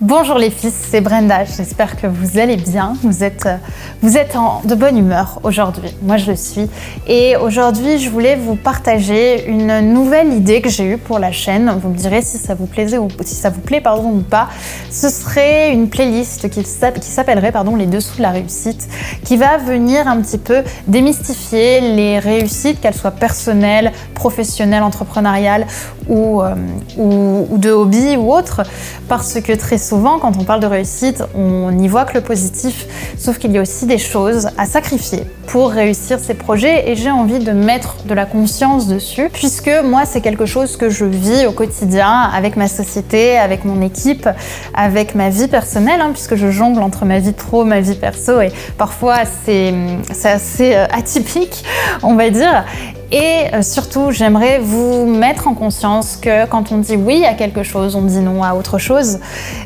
Bonjour les fils, c'est Brenda, j'espère que vous allez bien, vous êtes de bonne humeur aujourd'hui, moi je le suis. Et aujourd'hui je voulais vous partager une nouvelle idée que j'ai eue pour la chaîne, vous me direz si ça vous plaisait ou si ça vous plaît ou pas. Ce serait une playlist qui s'appellerait les dessous de la réussite, qui va venir un petit peu démystifier les réussites, qu'elles soient personnelles, professionnelles, entrepreneuriales ou de hobby ou autres, parce que très souvent, quand on parle de réussite, on n'y voit que le positif, sauf qu'il y a aussi des choses à sacrifier pour réussir ces projets et j'ai envie de mettre de la conscience dessus, puisque moi, c'est quelque chose que je vis au quotidien avec ma société, avec mon équipe, avec ma vie personnelle, puisque je jongle entre ma vie pro, ma vie perso et parfois c'est assez atypique, on va dire. Et surtout, j'aimerais vous mettre en conscience que quand on dit oui à quelque chose, on dit non à autre chose.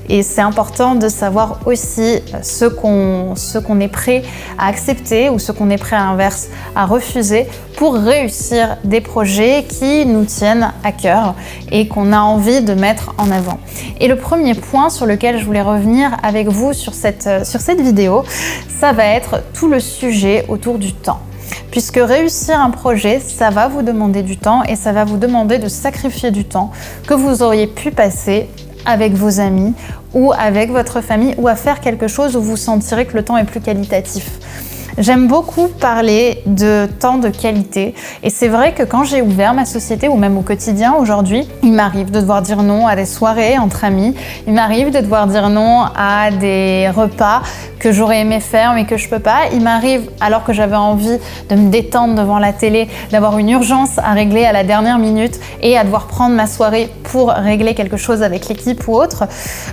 Et c'est important de savoir aussi ce qu'on est prêt à accepter ou ce qu'on est prêt à l'inverse à refuser pour réussir des projets qui nous tiennent à cœur et qu'on a envie de mettre en avant. Et le premier point sur lequel je voulais revenir avec vous sur cette vidéo, ça va être tout le sujet autour du temps. Puisque réussir un projet, ça va vous demander du temps et ça va vous demander de sacrifier du temps que vous auriez pu passer avec vos amis ou avec votre famille ou à faire quelque chose où vous sentirez que le temps est plus qualitatif. J'aime beaucoup parler de temps de qualité et c'est vrai que quand j'ai ouvert ma société ou même au quotidien aujourd'hui, il m'arrive de devoir dire non à des soirées entre amis, il m'arrive de devoir dire non à des repas que j'aurais aimé faire mais que je peux pas, il m'arrive alors que j'avais envie de me détendre devant la télé, d'avoir une urgence à régler à la dernière minute et à devoir prendre ma soirée pour régler quelque chose avec l'équipe ou autre.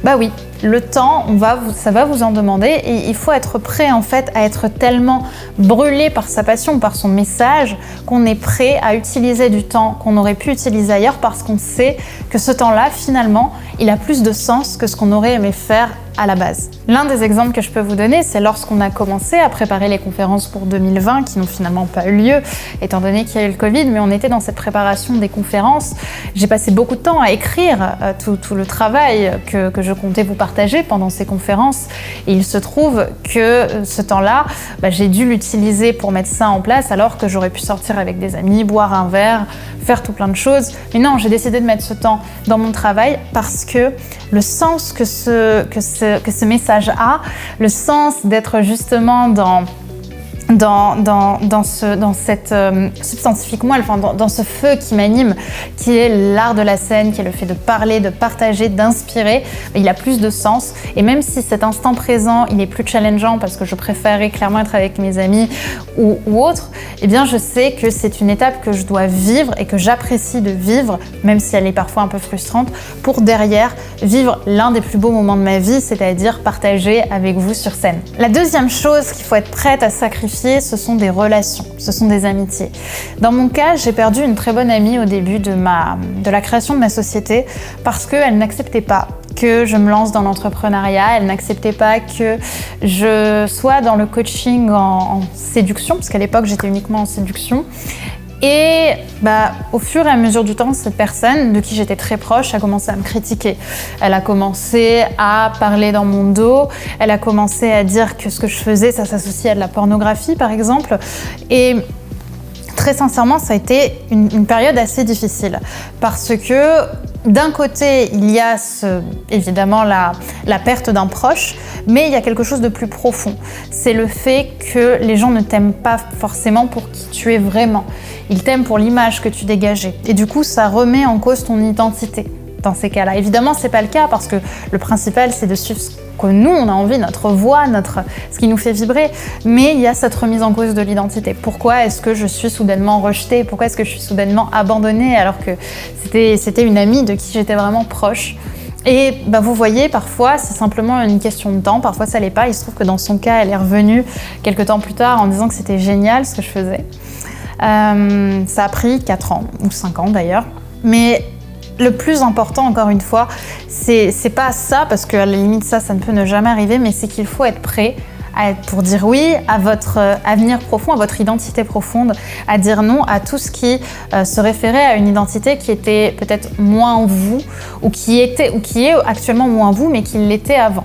Bah oui, le temps, ça va vous en demander et il faut être prêt en fait à être tellement brûlé par sa passion, par son message, qu'on est prêt à utiliser du temps qu'on aurait pu utiliser ailleurs parce qu'on sait que ce temps-là, finalement, il a plus de sens que ce qu'on aurait aimé faire à la base. L'un des exemples que je peux vous donner, c'est lorsqu'on a commencé à préparer les conférences pour 2020 qui n'ont finalement pas eu lieu étant donné qu'il y a eu le Covid, mais on était dans cette préparation des conférences. J'ai passé beaucoup de temps à écrire tout le travail que je comptais vous partager pendant ces conférences et il se trouve que ce temps-là, j'ai dû l'utiliser pour mettre ça en place alors que j'aurais pu sortir avec des amis, boire un verre, faire tout plein de choses. Mais non, j'ai décidé de mettre ce temps dans mon travail parce que le sens que ce message a, le sens d'être justement dans cette substantifique moelle, dans ce feu qui m'anime, qui est l'art de la scène, qui est le fait de parler, de partager, d'inspirer, il a plus de sens. Et même si cet instant présent, il est plus challengeant parce que je préférerais clairement être avec mes amis ou autre, eh bien je sais que c'est une étape que je dois vivre et que j'apprécie de vivre, même si elle est parfois un peu frustrante, pour derrière vivre l'un des plus beaux moments de ma vie, c'est-à-dire partager avec vous sur scène. La deuxième chose qu'il faut être prête à sacrifier, ce sont des relations, ce sont des amitiés. Dans mon cas, j'ai perdu une très bonne amie au début de la création de ma société parce qu'elle n'acceptait pas que je me lance dans l'entrepreneuriat, elle n'acceptait pas que je sois dans le coaching en séduction, parce qu'à l'époque j'étais uniquement en séduction. Et au fur et à mesure du temps, cette personne de qui j'étais très proche a commencé à me critiquer. Elle a commencé à parler dans mon dos, elle a commencé à dire que ce que je faisais, ça s'associait à de la pornographie par exemple. Et très sincèrement, ça a été une période assez difficile parce que d'un côté, il y a évidemment la perte d'un proche, mais il y a quelque chose de plus profond. C'est le fait que les gens ne t'aiment pas forcément pour qui tu es vraiment. Ils t'aiment pour l'image que tu dégageais. Et du coup, ça remet en cause ton identité dans ces cas-là. Évidemment, c'est pas le cas parce que le principal, c'est de suivre ce que nous, on a envie, notre voix, ce qui nous fait vibrer. Mais il y a cette remise en cause de l'identité. Pourquoi est-ce que je suis soudainement rejetée? Pourquoi est-ce que je suis soudainement abandonnée alors que c'était une amie de qui j'étais vraiment proche? Et vous voyez, parfois, c'est simplement une question de temps. Parfois, ça l'est pas. Il se trouve que dans son cas, elle est revenue quelques temps plus tard en disant que c'était génial ce que je faisais. Ça a pris 4 ans, ou 5 ans d'ailleurs. Mais le plus important, encore une fois, c'est pas ça, parce qu'à la limite, ça ne peut ne jamais arriver, mais c'est qu'il faut être prêt pour dire oui à votre avenir profond, à votre identité profonde, à dire non à tout ce qui se référait à une identité qui était peut-être moins vous ou qui est actuellement moins vous mais qui l'était avant.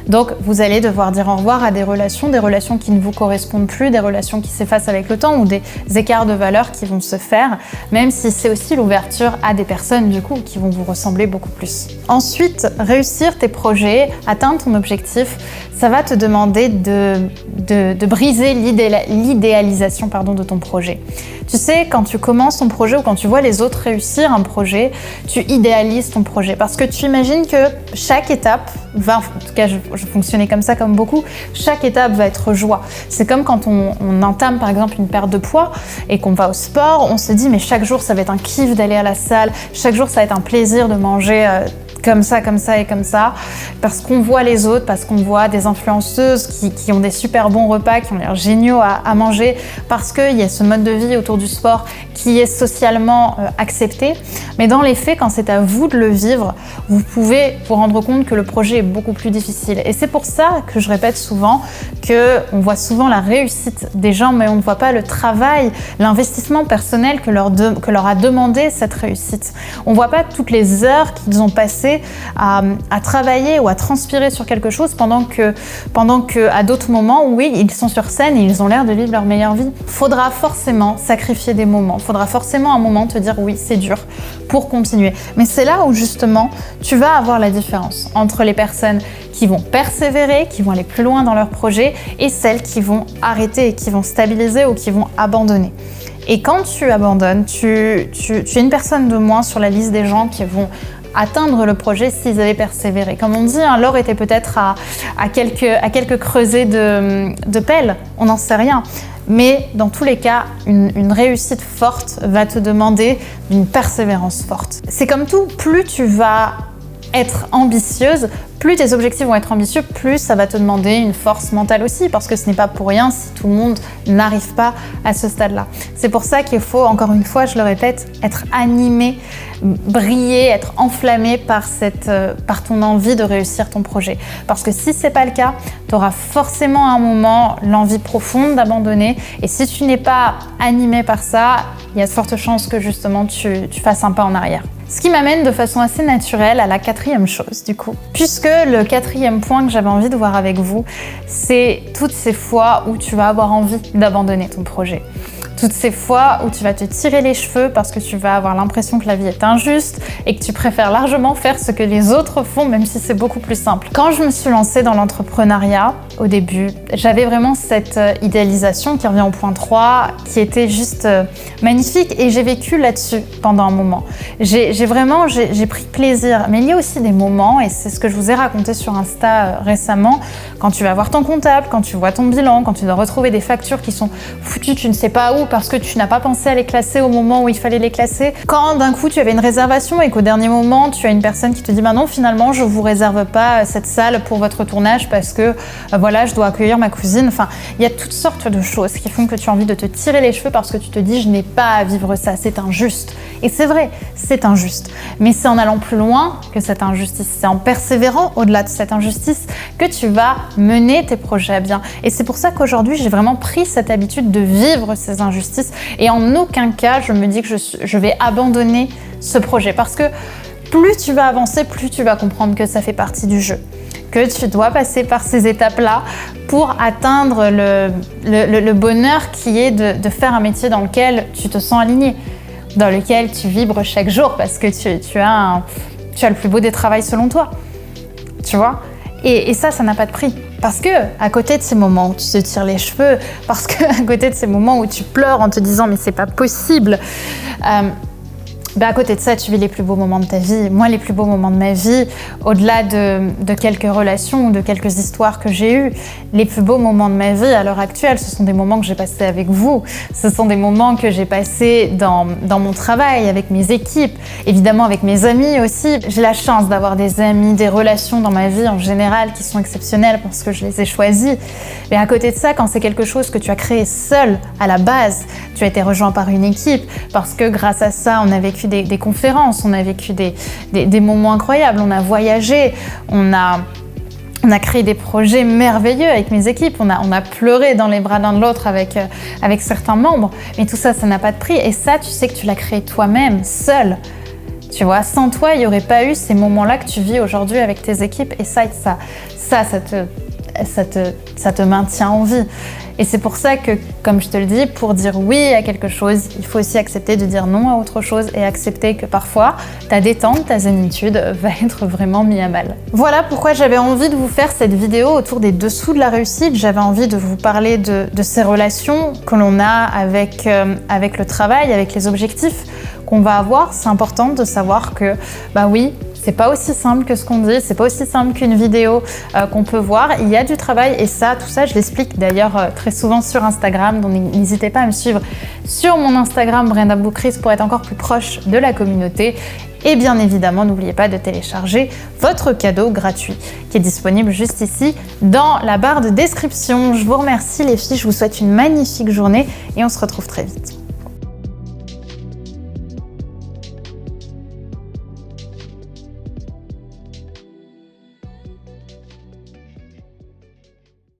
Donc vous allez devoir dire au revoir à des relations qui ne vous correspondent plus, des relations qui s'effacent avec le temps ou des écarts de valeurs qui vont se faire, même si c'est aussi l'ouverture à des personnes du coup qui vont vous ressembler beaucoup plus. Ensuite, réussir tes projets, atteindre ton objectif, ça va te demander de briser l'idéalisation de ton projet. Tu sais, quand tu commences ton projet ou quand tu vois les autres réussir un projet, tu idéalises ton projet parce que tu imagines que chaque étape va, en tout cas je fonctionnais comme ça comme beaucoup, chaque étape va être joie. C'est comme quand on entame par exemple une perte de poids et qu'on va au sport, on se dit mais chaque jour ça va être un kiff d'aller à la salle, chaque jour ça va être un plaisir de manger comme ça et comme ça, parce qu'on voit les autres, parce qu'on voit des influenceuses qui ont des super bons repas, qui ont l'air géniaux à manger, parce qu'il y a ce mode de vie autour du sport qui est socialement accepté. Mais dans les faits, quand c'est à vous de le vivre, vous pouvez vous rendre compte que le projet est beaucoup plus difficile. Et c'est pour ça que je répète souvent qu'on voit souvent la réussite des gens, mais on ne voit pas le travail, l'investissement personnel que leur a demandé cette réussite. On ne voit pas toutes les heures qu'ils ont passées à travailler ou à transpirer sur quelque chose pendant que à d'autres moments, oui, ils sont sur scène et ils ont l'air de vivre leur meilleure vie. Faudra forcément sacrifier des moments, faudra forcément un moment te dire oui, c'est dur pour continuer. Mais c'est là où justement tu vas avoir la différence entre les personnes qui vont persévérer, qui vont aller plus loin dans leur projet et celles qui vont arrêter et qui vont stabiliser ou qui vont abandonner. Et quand tu abandonnes, tu es une personne de moins sur la liste des gens qui vont atteindre le projet s'ils avaient persévéré. Comme on dit, l'or était peut-être à quelques creusets de pelle, on n'en sait rien. Mais dans tous les cas, une réussite forte va te demander une persévérance forte. C'est comme tout, plus tu vas être ambitieuse, plus tes objectifs vont être ambitieux, plus ça va te demander une force mentale aussi, parce que ce n'est pas pour rien si tout le monde n'arrive pas à ce stade-là. C'est pour ça qu'il faut, encore une fois, je le répète, être animé, briller, être enflammé par ton envie de réussir ton projet. Parce que si c'est pas le cas, tu auras forcément à un moment l'envie profonde d'abandonner, et si tu n'es pas animé par ça, il y a de fortes chances que justement tu fasses un pas en arrière. Ce qui m'amène de façon assez naturelle à la quatrième chose du coup. Puisque le quatrième point que j'avais envie de voir avec vous, c'est toutes ces fois où tu vas avoir envie d'abandonner ton projet. Toutes ces fois où tu vas te tirer les cheveux parce que tu vas avoir l'impression que la vie est injuste et que tu préfères largement faire ce que les autres font, même si c'est beaucoup plus simple. Quand je me suis lancée dans l'entrepreneuriat, au début, j'avais vraiment cette idéalisation qui revient au point 3, qui était juste magnifique, et j'ai vécu là-dessus pendant un moment. J'ai pris plaisir, mais il y a aussi des moments, et c'est ce que je vous ai raconté sur Insta récemment, quand tu vas voir ton comptable, quand tu vois ton bilan, quand tu dois retrouver des factures qui sont foutues, tu ne sais pas où, parce que tu n'as pas pensé à les classer au moment où il fallait les classer. Quand d'un coup tu avais une réservation et qu'au dernier moment tu as une personne qui te dit bah non, finalement je vous réserve pas cette salle pour votre tournage parce que voilà, je dois accueillir ma cousine. Enfin, il y a toutes sortes de choses qui font que tu as envie de te tirer les cheveux parce que tu te dis je n'ai pas à vivre ça, c'est injuste. Et c'est vrai, c'est injuste. Mais c'est en allant plus loin que cette injustice, c'est en persévérant au-delà de cette injustice que tu vas mener tes projets à bien. Et c'est pour ça qu'aujourd'hui j'ai vraiment pris cette habitude de vivre ces injustices. Et en aucun cas, je me dis que je vais abandonner ce projet. Parce que plus tu vas avancer, plus tu vas comprendre que ça fait partie du jeu. Que tu dois passer par ces étapes-là pour atteindre le bonheur qui est de faire un métier dans lequel tu te sens aligné, dans lequel tu vibres chaque jour parce que tu as le plus beau des travails selon toi. Tu vois ? Et ça n'a pas de prix. Parce que à côté de ces moments où tu te tires les cheveux, parce que à côté de ces moments où tu pleures en te disant mais c'est pas possible, à côté de ça, tu vis les plus beaux moments de ta vie. Moi, les plus beaux moments de ma vie, au-delà de quelques relations ou de quelques histoires que j'ai eues, les plus beaux moments de ma vie à l'heure actuelle, ce sont des moments que j'ai passés avec vous. Ce sont des moments que j'ai passés dans mon travail, avec mes équipes, évidemment avec mes amis aussi. J'ai la chance d'avoir des amis, des relations dans ma vie en général qui sont exceptionnelles parce que je les ai choisis. Mais à côté de ça, quand c'est quelque chose que tu as créé seul à la base, tu as été rejoint par une équipe parce que grâce à ça, on a vécu des conférences, on a vécu des moments incroyables, on a voyagé, on a On a créé des projets merveilleux avec mes équipes, on a pleuré dans les bras l'un de l'autre avec certains membres, mais tout ça, ça n'a pas de prix. Et ça, tu sais que tu l'as créé toi-même, seul. Tu vois, sans toi, il n'y aurait pas eu ces moments-là que tu vis aujourd'hui avec tes équipes. Et ça te maintient en vie. Et c'est pour ça que, comme je te le dis, pour dire oui à quelque chose, il faut aussi accepter de dire non à autre chose et accepter que parfois, ta détente, ta zénitude va être vraiment mise à mal. Voilà pourquoi j'avais envie de vous faire cette vidéo autour des dessous de la réussite. J'avais envie de vous parler de ces relations que l'on a avec le travail, avec les objectifs qu'on va avoir. C'est important de savoir que, bah oui, c'est pas aussi simple que ce qu'on dit, c'est pas aussi simple qu'une vidéo qu'on peut voir. Il y a du travail et ça, tout ça, je l'explique d'ailleurs très souvent sur Instagram. Donc n'hésitez pas à me suivre sur mon Instagram Brenda Boucris pour être encore plus proche de la communauté. Et bien évidemment, n'oubliez pas de télécharger votre cadeau gratuit qui est disponible juste ici dans la barre de description. Je vous remercie les filles, je vous souhaite une magnifique journée et on se retrouve très vite.